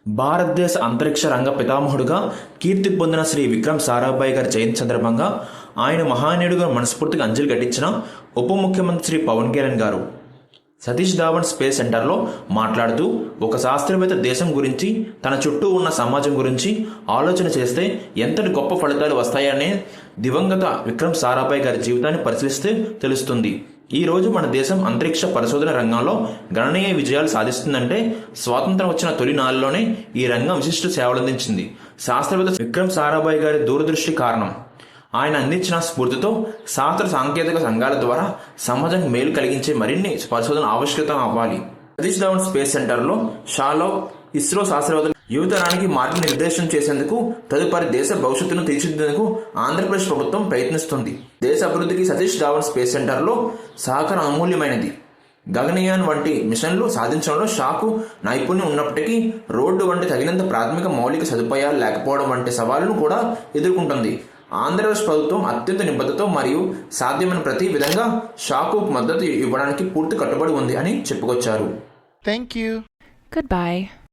భారతదేశ అంతరిక్ష రంగ పితామహుడుగా కీర్తి పొందిన శ్రీ విక్రమ్ సారాభాయ్ గారి జయంతి సందర్భంగా ఆయన మహానీయుడుగా మనస్ఫూర్తిగా అంజలి ఘటించిన ఉప ముఖ్యమంత్రి శ్రీ పవన్ కళ్యాణ్ గారు సతీష్ ధావన్ స్పేస్ సెంటర్లో మాట్లాడుతూ, ఒక శాస్త్రవేత్త దేశం గురించి, తన చుట్టూ ఉన్న సమాజం గురించి ఆలోచన చేస్తే ఎంతటి గొప్ప ఫలితాలు వస్తాయనే దివంగత విక్రమ్ సారాభాయ్ గారి జీవితాన్ని పరిశీలిస్తే తెలుస్తుంది. ఈ రోజు మన దేశం అంతరిక్ష పరిశోధన రంగంలో గణనీయ విజయాలు సాధిస్తుందంటే స్వాతంత్రం వచ్చిన తొలి నాళ్ళలోనే ఈ రంగం విశిష్ట సేవలందించింది. శాస్త్రవేత్త విక్రమ్ సారాభాయ్ గారి దూరదృష్టి కారణం. ఆయన అందించిన స్ఫూర్తితో శాస్త్ర సాంకేతిక సంఘాల ద్వారా సమాజానికి మేలు కలిగించే మరిన్ని పరిశోధన ఆవిష్కృతం అవ్వాలి. సతీష్ ధావన్ స్పేస్ సెంటర్లో షాలో ఇస్రో శాస్త్రవేత్తలు యువతరానికి మార్గనిర్దేశం చేసేందుకు, తదుపరి దేశ భవిష్యత్తును తీర్చిదిద్దేందుకు ఆంధ్రప్రదేశ్ ప్రభుత్వం ప్రయత్నిస్తుంది. దేశ అభివృద్ధికి సతీష్ ధావన్ స్పేస్ సెంటర్లో సహకారం అమూల్యమైనది. గగనయాన్ వంటి మిషన్లు సాధించడంలో షాకు నైపుణ్యం ఉన్నప్పటికీ రోడ్డు వంటి తగినంత ప్రాథమిక మౌలిక సదుపాయాలు లేకపోవడం వంటి సవాళ్లను కూడా ఎదుర్కొంటుంది. ఆంధ్రప్రదేశ్ ప్రభుత్వం అత్యంత నిబద్ధతతో మరియు సాధ్యమైన ప్రతి విధంగా షాకు మద్దతు ఇవ్వడానికి పూర్తి కట్టుబడి ఉంది అని చెప్పుకొచ్చారు. Thank you. Goodbye.